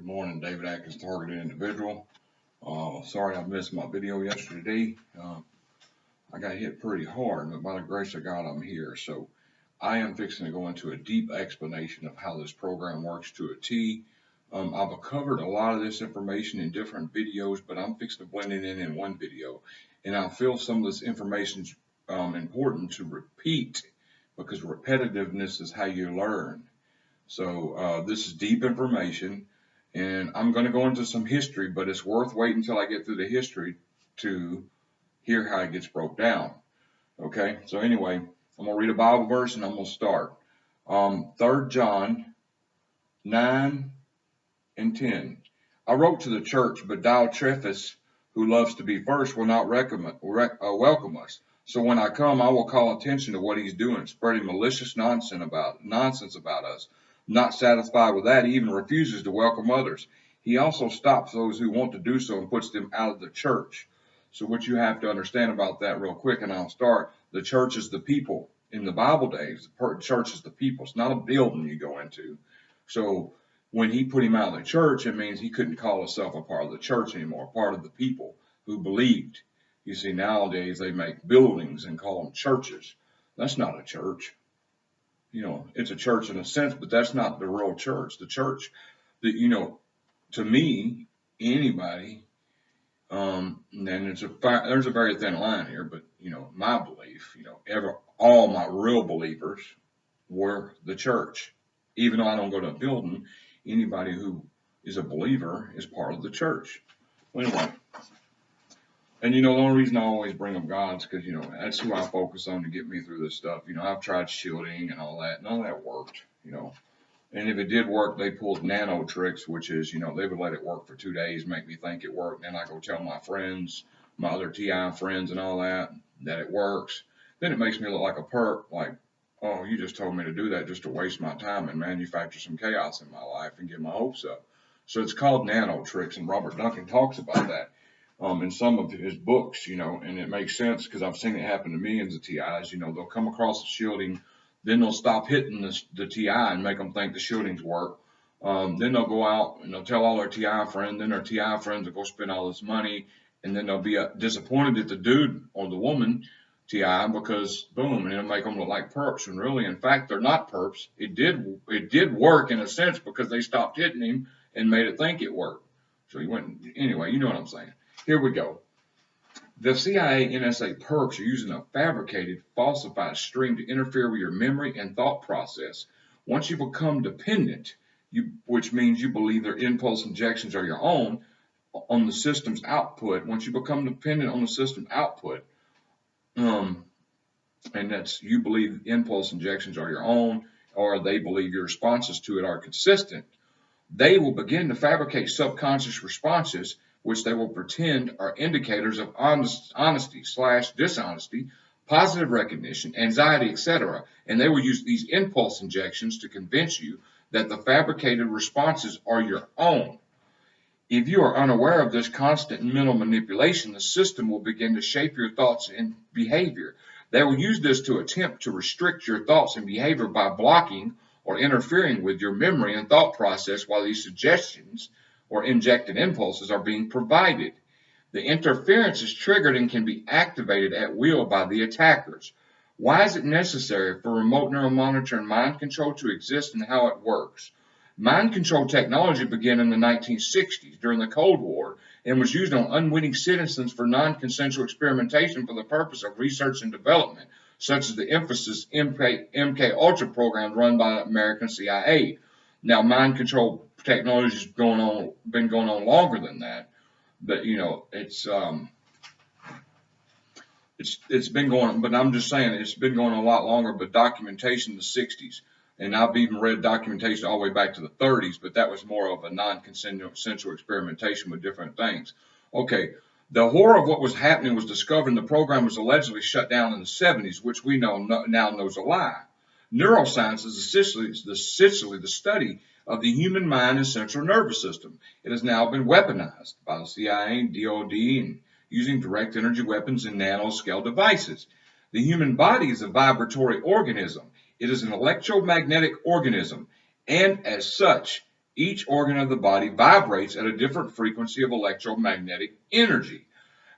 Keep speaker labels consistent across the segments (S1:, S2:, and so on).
S1: morning, David Atkins, Targeted Individual. Sorry I missed my video yesterday. I got hit pretty hard, but by the grace of God, I'm here. So I am fixing to go into a deep explanation of how this program works to a T. I've covered a lot of this information in different videos, but I'm fixing to blend it in one video. And I feel some of this information is important to repeat because repetitiveness is how you learn. So this is deep information, and I'm going to go into some history, but it's worth waiting until I get through the history to hear how it gets broke down. Okay, so anyway, I'm going to read a Bible verse and I'm going to start. 3 John 9 and 10. I wrote to the church, but Diotrephes, who loves to be first, will not welcome us. So when I come, I will call attention to what he's doing, spreading malicious nonsense about us. Not satisfied with that, he even refuses to welcome others. He also stops those who want to do so and puts them out of the church. So what you have to understand about that real quick, and I'll start, the church is the people. In the Bible days, the church is the people. It's not a building you go into. So when he put him out of the church, it means he couldn't call himself a part of the church anymore, part of the people who believed. You see, nowadays they make buildings and call them churches. That's not a church. You know, it's a church in a sense, but that's not the real church. The church, to me, anybody, and there's a very thin line here, but my belief, all my real believers were the church. Even though I don't go to a building, anybody who is a believer is part of the church. Well, anyway, and the only reason I always bring up God is because that's who I focus on to get me through this stuff. I've tried shielding and all that, none of that worked. And if it did work, they pulled nano tricks, which is, they would let it work for 2 days, make me think it worked. And then I go tell my friends, my other TI friends and all that it works. Then it makes me look like a perp, like, oh, you just told me to do that just to waste my time and manufacture some chaos in my life and get my hopes up. So it's called nano tricks, and Robert Duncan talks about that in some of his books, and it makes sense because I've seen it happen to millions of TIs. They'll come across the shielding, then they'll stop hitting the TI and make them think the shieldings work. Then they'll go out and they'll tell all their TI friends, then their TI friends will go spend all this money, and then they'll be disappointed at the dude or the woman TI because boom, and it'll make them look like perps. And really, in fact, they're not perps. It did work in a sense because they stopped hitting him and made it think it worked. So he went anyway. You know what I'm saying? Here we go. The CIA NSA perps are using a fabricated, falsified string to interfere with your memory and thought process. Once you become dependent, which means you believe their impulse injections are your own, on the system's output, once you become dependent on the system output, and that's you believe impulse injections are your own, or they believe your responses to it are consistent, they will begin to fabricate subconscious responses which they will pretend are indicators of honesty/dishonesty, positive recognition, anxiety, etc. And they will use these impulse injections to convince you that the fabricated responses are your own. If you are unaware of this constant mental manipulation, the system will begin to shape your thoughts and behavior. They will use this to attempt to restrict your thoughts and behavior by blocking or interfering with your memory and thought process while these suggestions or injected impulses are being provided. The interference is triggered and can be activated at will by the attackers. Why is it necessary for remote neuromonitoring and mind control to exist and how it works? Mind control technology began in the 1960s during the Cold War and was used on unwitting citizens for non-consensual experimentation for the purpose of research and development, such as the infamous MK Ultra program run by the American CIA. Now, mind control technology has been going on longer than that, but it's been going on. But I'm just saying it's been going on a lot longer. But documentation in the 60s, and I've even read documentation all the way back to the 30s, but that was more of a non-consensual experimentation with different things. Okay, the horror of what was happening was discovered, and the program was allegedly shut down in the 70s, which we now knows a lie. Neuroscience is essentially the study of the human mind and central nervous system. It has now been weaponized by the CIA and DOD and using direct energy weapons and nanoscale devices. The human body is a vibratory organism. It is an electromagnetic organism, and as such, Each organ of the body vibrates at a different frequency of electromagnetic energy.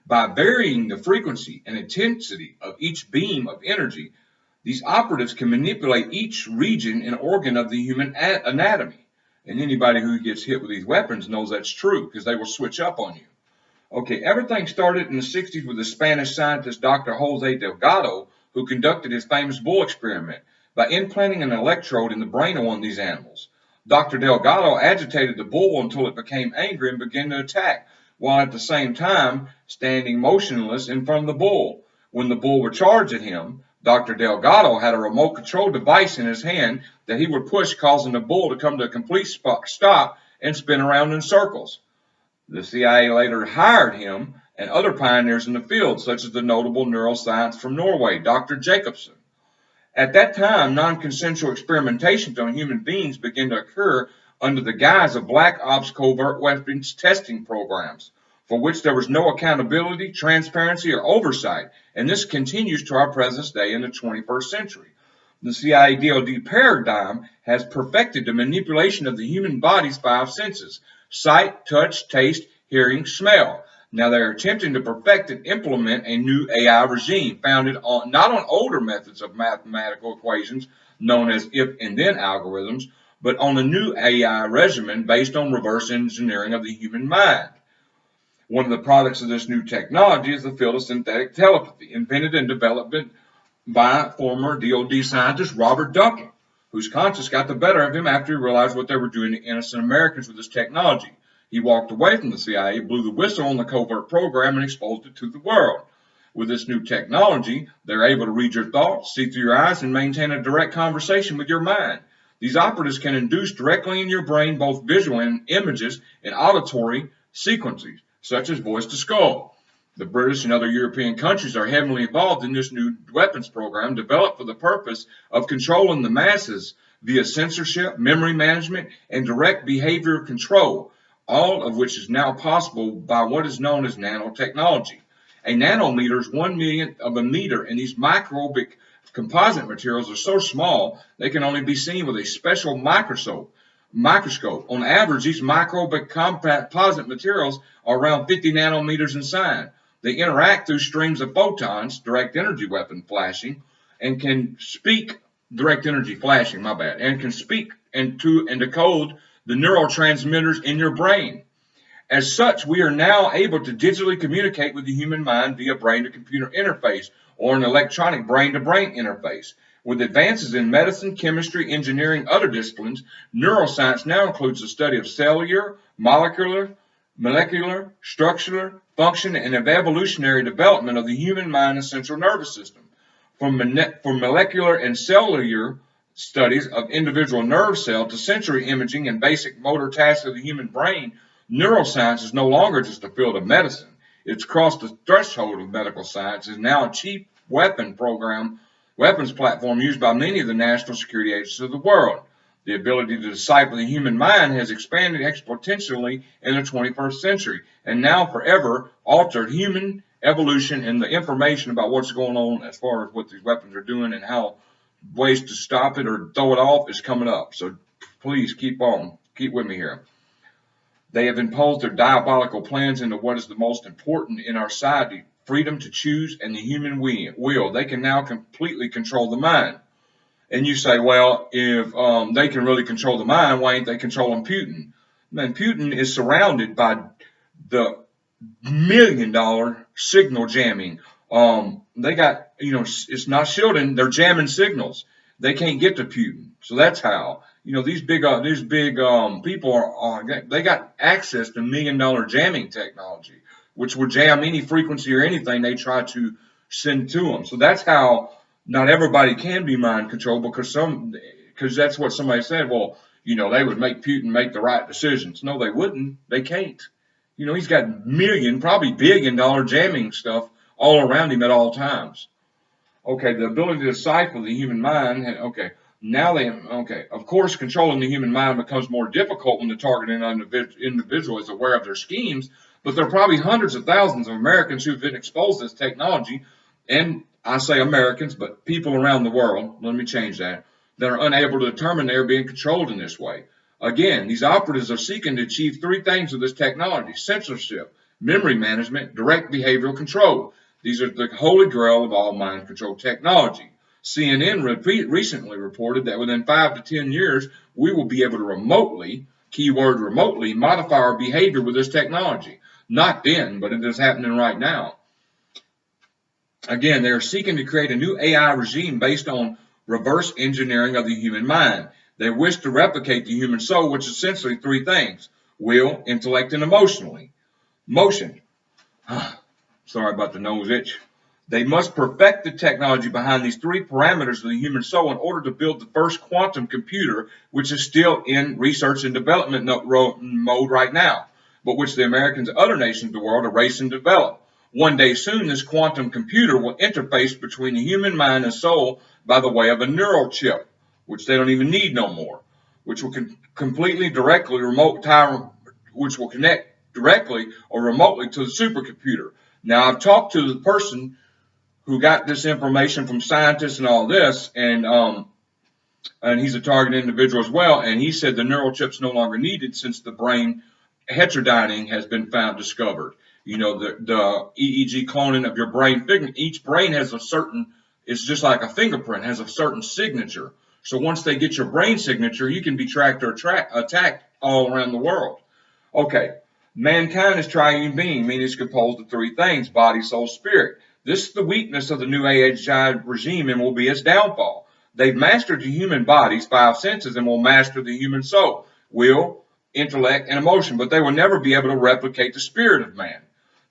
S1: By varying the frequency and intensity of each beam of energy, these operatives can manipulate each region and organ of the human anatomy. And anybody who gets hit with these weapons knows that's true because they will switch up on you. Okay, everything started in the 60s with the Spanish scientist Dr. Jose Delgado, who conducted his famous bull experiment by implanting an electrode in the brain of one of these animals. Dr. Delgado agitated the bull until it became angry and began to attack, while at the same time standing motionless in front of the bull. When the bull would charge at him, Dr. Delgado had a remote control device in his hand that he would push, causing the bull to come to a complete stop and spin around in circles. The CIA later hired him and other pioneers in the field, such as the notable neuroscience from Norway, Dr. Jacobson. At that time, non-consensual experimentations on human beings began to occur under the guise of black ops covert weapons testing programs, for which there was no accountability, transparency, or oversight, and this continues to our present day in the 21st century. The CIA DoD paradigm has perfected the manipulation of the human body's five senses: sight, touch, taste, hearing, smell. Now they are attempting to perfect and implement a new AI regime founded on not on older methods of mathematical equations known as if and then algorithms, but on a new AI regimen based on reverse engineering of the human mind. One of the products of this new technology is the field of synthetic telepathy, invented and developed by former DoD scientist Robert Duncan, whose conscience got the better of him after he realized what they were doing to innocent Americans with this technology. He walked away from the CIA, blew the whistle on the covert program, and exposed it to the world. With this new technology, they're able to read your thoughts, see through your eyes, and maintain a direct conversation with your mind. These operatives can induce directly in your brain both visual images and auditory sequences, such as voice to skull. The British and other European countries are heavily involved in this new weapons program developed for the purpose of controlling the masses via censorship, memory management, and direct behavior control, all of which is now possible by what is known as nanotechnology. A nanometer is 1/1,000,000th of a meter, and these microbic composite materials are so small they can only be seen with a special microscope. On average, these microbic composite materials are around 50 nanometers in size. They interact through streams of photons, direct energy flashing, and can speak and can speak and decode the neurotransmitters in your brain. As such, we are now able to digitally communicate with the human mind via brain-to-computer interface or an electronic brain-to-brain interface. With advances in medicine, chemistry, engineering, other disciplines, neuroscience now includes the study of cellular, molecular, structural, function, and evolutionary development of the human mind and central nervous system. From molecular and cellular studies of individual nerve cells to sensory imaging and basic motor tasks of the human brain, neuroscience is no longer just a field of medicine. It's crossed the threshold of medical science. It's now a cheap weapons platform used by many of the national security agencies of the world. The ability to decipher the human mind has expanded exponentially in the 21st century and now forever altered human evolution, and the information about what's going on as far as what these weapons are doing and how ways to stop it or throw it off is coming up. So please keep with me here. They have imposed their diabolical plans into what is the most important in our society: freedom to choose and the human will. They can now completely control the mind. And you say, well, if they can really control the mind, why ain't they controlling Putin? Man, Putin is surrounded by the $1 million signal jamming. They got, it's not shielding, they're jamming signals. They can't get to Putin. So that's how. These big people they got access to $1 million jamming technology, which would jam any frequency or anything they try to send to them. So that's how not everybody can be mind controlled, because that's what somebody said. Well, they would make Putin make the right decisions. No, they wouldn't. They can't. He's got probably billion-dollar jamming stuff all around him at all times. Okay, the ability to decipher the human mind. Okay. Of course, controlling the human mind becomes more difficult when the targeted individual is aware of their schemes, but there are probably hundreds of thousands of Americans who've been exposed to this technology, and I say Americans, but people around the world, let me change that are unable to determine they're being controlled in this way. Again, these operatives are seeking to achieve three things with this technology: censorship, memory management, direct behavioral control. These are the holy grail of all mind control technology. CNN recently reported that within 5 to 10 years, we will be able to remotely, keyword remotely, modify our behavior with this technology. Not then, but it is happening right now. Again, they are seeking to create a new AI regime based on reverse engineering of the human mind. They wish to replicate the human soul, which is essentially three things: will, intellect, and motion. Sorry about the nose itch. They must perfect the technology behind these three parameters of the human soul in order to build the first quantum computer, which is still in research and development mode right now, but which the Americans and other nations of the world are racing to develop. One day soon, this quantum computer will interface between the human mind and soul by the way of a neural chip, which they don't even need no more, which will completely directly which will connect directly or remotely to the supercomputer. Now, I've talked to the person who got this information from scientists and all this, and he's a targeted individual as well, and he said the neural chip's no longer needed since the brain heterodyning has been discovered. You know, the EEG cloning of your brain, each brain has a certain, it's just like a fingerprint, has a certain signature. So once they get your brain signature, you can be tracked or attacked all around the world. Okay, mankind is triune being, meaning it's composed of three things: body, soul, spirit. This is the weakness of the new AI regime and will be its downfall. They've mastered the human body's five senses and will master the human soul, will, intellect, and emotion, but they will never be able to replicate the spirit of man.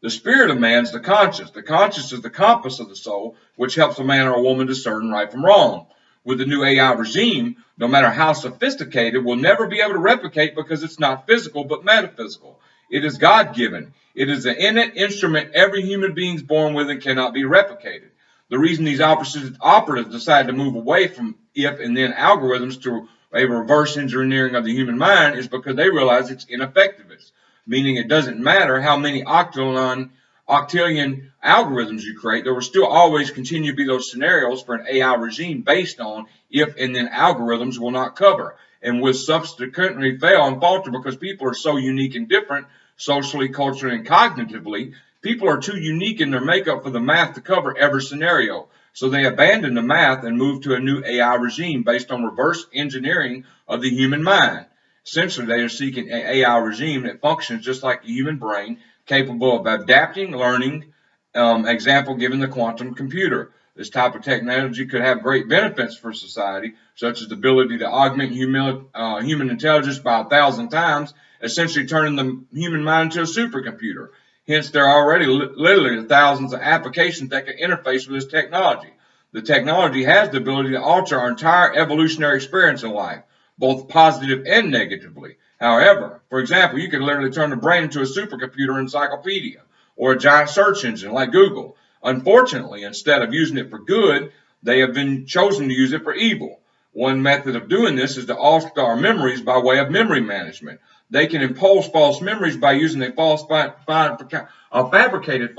S1: The spirit of man is the conscience. The conscience is the compass of the soul, which helps a man or a woman discern right from wrong. With the new AI regime, no matter how sophisticated, we'll never be able to replicate because it's not physical but metaphysical. It is God-given. It is an innate instrument every human being is born with and cannot be replicated. The reason these operatives decide to move away from if and then algorithms to a reverse engineering of the human mind is because they realize its ineffectiveness, meaning it doesn't matter how many octillion algorithms you create, there will still always continue to be those scenarios for an AI regime based on if and then algorithms will not cover, and will subsequently fail and falter because people are so unique and different socially, culturally, and cognitively. People are too unique in their makeup for the math to cover every scenario. So they abandon the math and move to a new AI regime based on reverse engineering of the human mind. Essentially, they are seeking an AI regime that functions just like the human brain, capable of adapting, learning, example given the quantum computer. This type of technology could have great benefits for society, such as the ability to augment human intelligence by 1,000 times, essentially turning the human mind into a supercomputer. Hence, there are already literally thousands of applications that can interface with this technology. The technology has the ability to alter our entire evolutionary experience in life, both positive and negatively. However, for example, you could literally turn the brain into a supercomputer encyclopedia or a giant search engine like Google. Unfortunately, instead of using it for good, they have been chosen to use it for evil. One method of doing this is to alter our memories by way of memory management. They can impose false memories by using a fabricated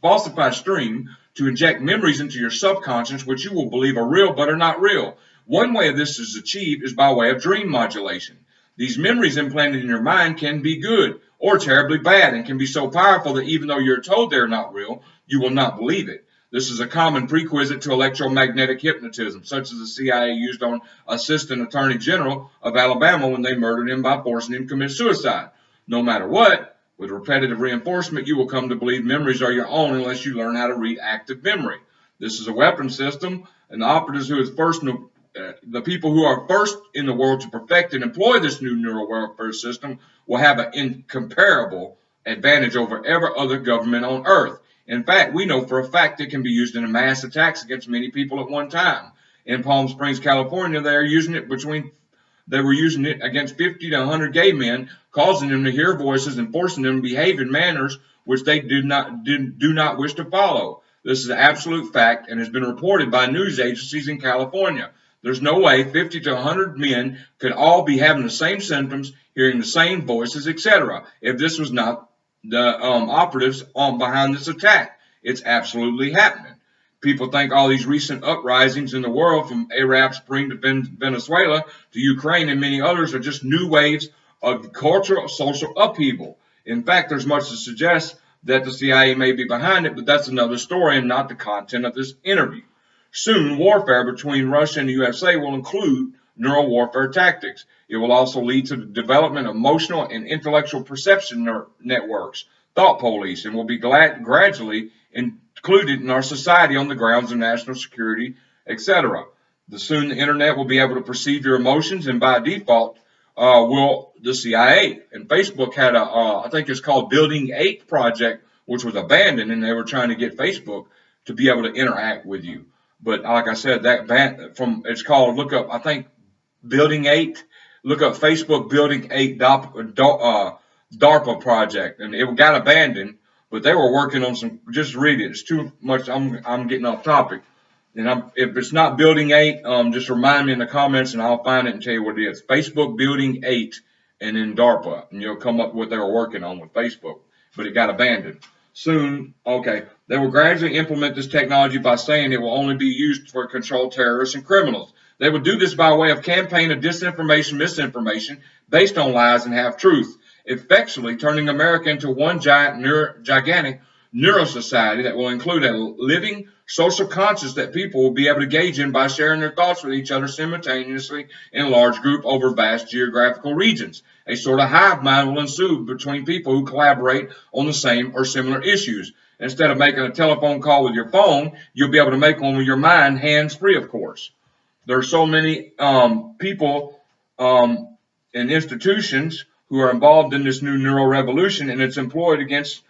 S1: falsified stream to inject memories into your subconscious, which you will believe are real but are not real. One way this is achieved is by way of dream modulation. These memories implanted in your mind can be good or terribly bad and can be so powerful that even though you're told they're not real, you will not believe it. This is a common prerequisite to electromagnetic hypnotism, such as the CIA used on Assistant Attorney General of Alabama when they murdered him by forcing him to commit suicide. No matter what, with repetitive reinforcement, you will come to believe memories are your own unless you learn how to read active memory. This is a weapon system, and the operatives the people who are first in the world to perfect and employ this new neural warfare system will have an incomparable advantage over every other government on earth. In fact, we know for a fact it can be used in mass attacks against many people at one time. In Palm Springs, California, they were using it against 50 to 100 gay men, causing them to hear voices and forcing them to behave in manners which they do not wish to follow. This is an absolute fact and has been reported by news agencies in California. There's no way 50 to 100 men could all be having the same symptoms, hearing the same voices, etc. if this was not the operatives behind this attack. It's absolutely happening. people think all these recent uprisings in the world, from Arab Spring to Venezuela to Ukraine and many others, are just new waves of cultural social upheaval. In fact, there's much to suggest that the CIA may be behind it, but that's another story and not the content of this interview. Soon, warfare between Russia and the USA will include neural warfare tactics. It will also lead to the development of emotional and intellectual perception networks, thought police, and will be gradually included in our society on the grounds of national security, etc. Soon the internet will be able to perceive your emotions, and by default, will the CIA. And Facebook had I think it's called Building 8 project, which was abandoned, and they were trying to get Facebook to be able to interact with you. But like I said, it's called, look up, I think, Building 8. Look up Facebook Building 8 DARPA project, and it got abandoned. But they were working on some. Just read it. It's too much. I'm getting off topic. And if it's not Building 8, just remind me in the comments, and I'll find it and tell you what it is. Facebook Building 8, and then DARPA, and you'll come up with what they were working on with Facebook. But it got abandoned. Soon, okay, they will gradually implement this technology by saying it will only be used for control terrorists and criminals. They will do this by way of campaign of disinformation, misinformation, based on lies and half-truth, effectually turning America into one gigantic neuro society that will include a living social conscience that people will be able to engage in by sharing their thoughts with each other simultaneously in a large group over vast geographical regions. A sort of hive mind will ensue between people who collaborate on the same or similar issues. Instead of making a telephone call with your phone, you'll be able to make one with your mind, hands-free, of course. There are so many people and institutions who are involved in this new neural revolution, and it's employed against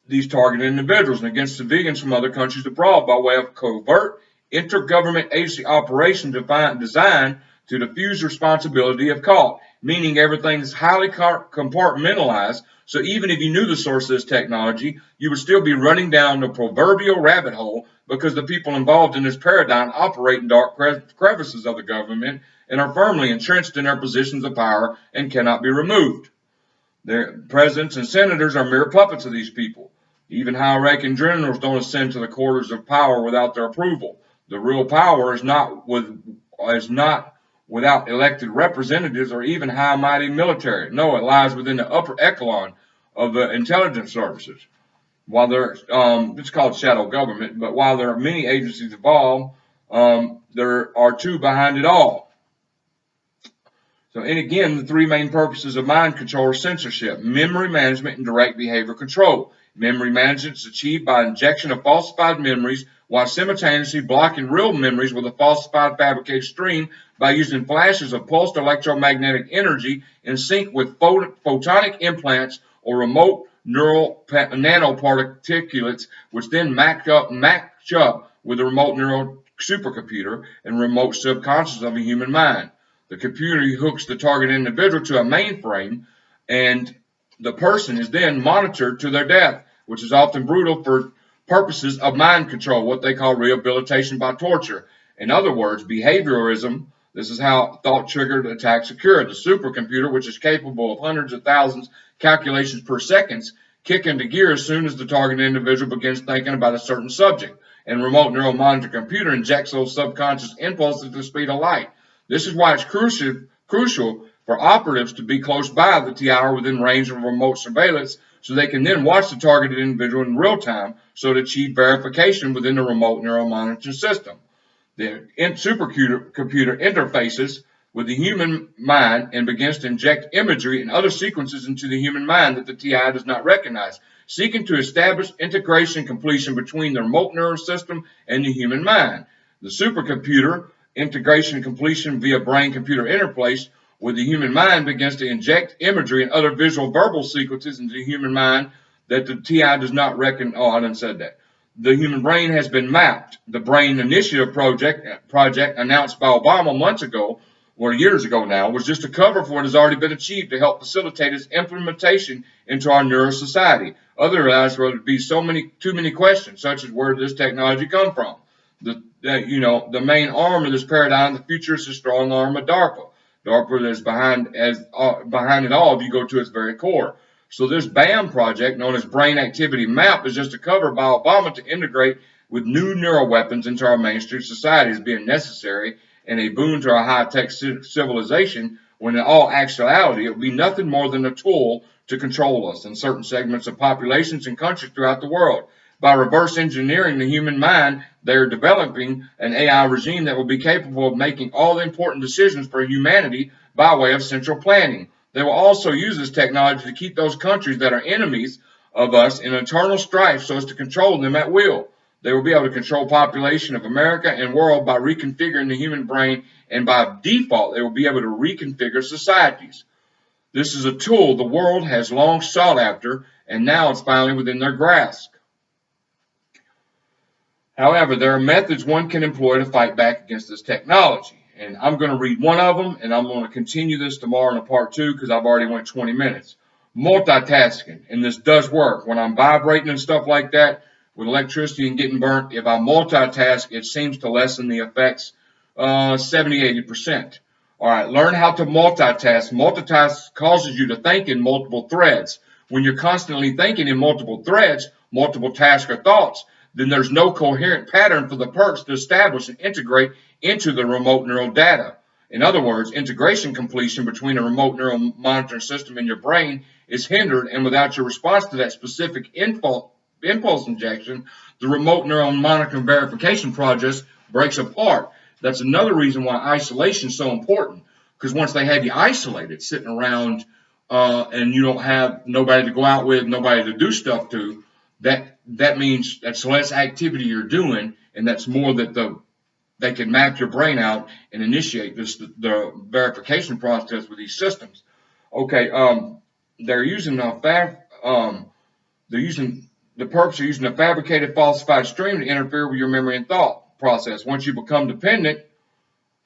S1: these targeted individuals and against civilians from other countries abroad by way of covert intergovernment agency operation designed to diffuse responsibility if caught, meaning everything is highly compartmentalized. So even if you knew the source of this technology, you would still be running down the proverbial rabbit hole, because the people involved in this paradigm operate in dark crevices of the government and are firmly entrenched in their positions of power and cannot be removed. Their presidents and senators are mere puppets of these people. Even high-ranking generals don't ascend to the quarters of power without their approval. The real power is not without elected representatives or even high mighty military. No, it lies within the upper echelon of the intelligence services. While it's called shadow government, but while there are many agencies involved, there are two behind it all. So, and again, the three main purposes of mind control are censorship, memory management, and direct behavior control. Memory management is achieved by injection of falsified memories while simultaneously blocking real memories with a falsified fabricated stream by using flashes of pulsed electromagnetic energy in sync with photonic implants or remote neural nanoparticulates, which then match up with the remote neural supercomputer and remote subconscious of a human mind. The computer hooks the target individual to a mainframe, and the person is then monitored to their death, which is often brutal for purposes of mind control, what they call rehabilitation by torture. In other words, behaviorism. This is how thought-triggered attacks occur. The supercomputer, which is capable of hundreds of thousands calculations per second, kick into gear as soon as the target individual begins thinking about a certain subject. And remote neural monitor computer injects those subconscious impulses at the speed of light. This is why it's crucial for operatives to be close by the TI or within range of remote surveillance, so they can then watch the targeted individual in real time, so to achieve verification within the remote neural monitoring system. The supercomputer interfaces with the human mind and begins to inject imagery and other sequences into the human mind that the TI does not recognize, seeking to establish integration completion between the remote neural system and the human mind. The supercomputer integration and completion via brain-computer interface with the human mind begins to inject imagery and other visual verbal sequences into the human mind that the TI does not reckon. Oh, I done said that. The human brain has been mapped. The Brain Initiative project announced by Obama months ago, or years ago now, was just a cover for what has already been achieved to help facilitate its implementation into our neuro society. Otherwise, there would be too many questions, such as where did this technology come from? The main arm of this paradigm, the futuristic strong arm of DARPA. DARPA is behind it all if you go to its very core. So this BAM project, known as Brain Activity Map, is just a cover by Obama to integrate with new neural weapons into our mainstream society as being necessary and a boon to our high-tech civilization, when in all actuality it will be nothing more than a tool to control us in certain segments of populations and countries throughout the world. By reverse engineering the human mind, they are developing an AI regime that will be capable of making all the important decisions for humanity by way of central planning. They will also use this technology to keep those countries that are enemies of us in eternal strife so as to control them at will. They will be able to control population of America and world by reconfiguring the human brain, and by default, they will be able to reconfigure societies. This is a tool the world has long sought after, and now it's finally within their grasp. However, there are methods one can employ to fight back against this technology. And I'm going to read one of them, and I'm going to continue this tomorrow in a part 2 because I've already went 20 minutes. Multitasking, and this does work. When I'm vibrating and stuff like that with electricity and getting burnt, if I multitask, it seems to lessen the effects 70-80%. All right, learn how to multitask. Multitask causes you to think in multiple threads. When you're constantly thinking in multiple threads, multiple tasks or thoughts, then there's no coherent pattern for the perps to establish and integrate into the remote neural data. In other words, integration completion between a remote neural monitoring system and your brain is hindered, and without your response to that specific impulse injection, the remote neural monitoring verification process breaks apart. That's another reason why isolation is so important, because once they have you isolated, sitting around and you don't have nobody to go out with, nobody to do stuff to, that means that's less activity you're doing, and that's more that they can map your brain out and initiate the verification process with these systems. Okay, they're using the perps are using a fabricated, falsified stream to interfere with your memory and thought process. Once you become dependent,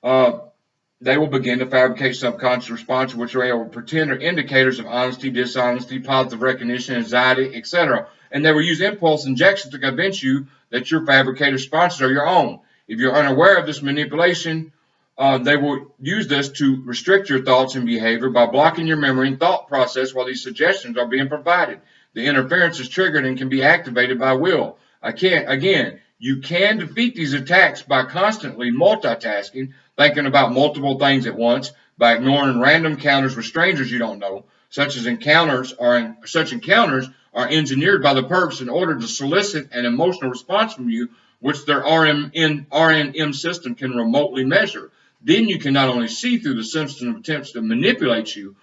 S1: they will begin to fabricate subconscious responses, which are able to pretend are indicators of honesty, dishonesty, positive recognition, anxiety, etc. And they will use impulse injections to convince you that your fabricated responses are your own. If you're unaware of this manipulation, they will use this to restrict your thoughts and behavior by blocking your memory and thought process while these suggestions are being provided. The interference is triggered and can be activated by will. Again, you can defeat these attacks by constantly multitasking, thinking about multiple things at once, by ignoring random encounters with strangers you don't know. Such encounters are engineered by the perps in order to solicit an emotional response from you, which their RNM system can remotely measure. Then you can not only see through the system attempts to manipulate you,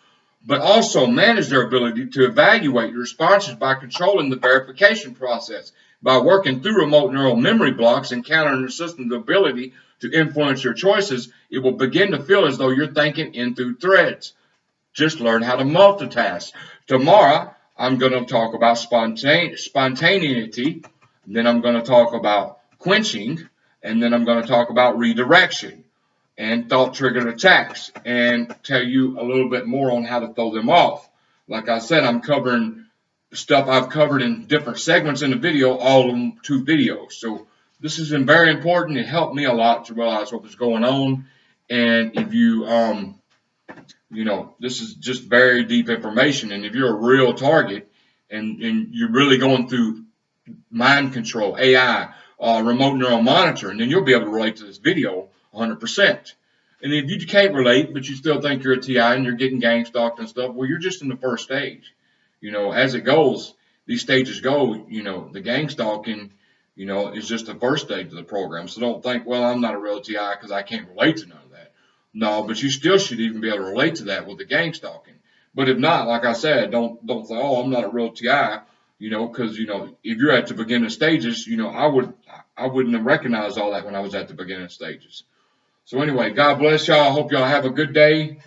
S1: but also manage their ability to evaluate your responses by controlling the verification process. By working through remote neural memory blocks and countering the system's ability to influence your choices, it will begin to feel as though you're thinking in through threads. Just learn how to multitask. Tomorrow, I'm going to talk about spontaneity, then I'm going to talk about quenching, and then I'm going to talk about redirection and thought-triggered attacks, and tell you a little bit more on how to throw them off. Like I said, I'm covering stuff I've covered in different segments in the video, all in 2 videos. So this has been very important. It helped me a lot to realize what was going on. And if you, this is just very deep information. And if you're a real target and you're really going through mind control, AI, remote neural monitoring, then you'll be able to relate to this video 100%. And if you can't relate, but you still think you're a TI and you're getting gang stalked and stuff, well, you're just in the first stage. As it goes, these stages go, the gang stalking, is just the first stage of the program. So don't think, well, I'm not a real TI because I can't relate to none of that. No, but you still should even be able to relate to that with the gang stalking. But if not, like I said, don't say, oh, I'm not a real TI, because, if you're at the beginning stages, I wouldn't have recognized all that when I was at the beginning stages. So anyway, God bless y'all. I hope y'all have a good day.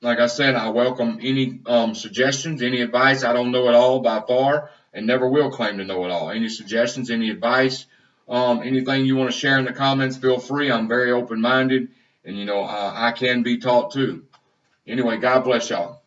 S1: Like I said, I welcome any suggestions, any advice. I don't know it all by far and never will claim to know it all. Any suggestions, any advice, anything you want to share in the comments, feel free. I'm very open-minded, and I can be taught too. Anyway, God bless y'all.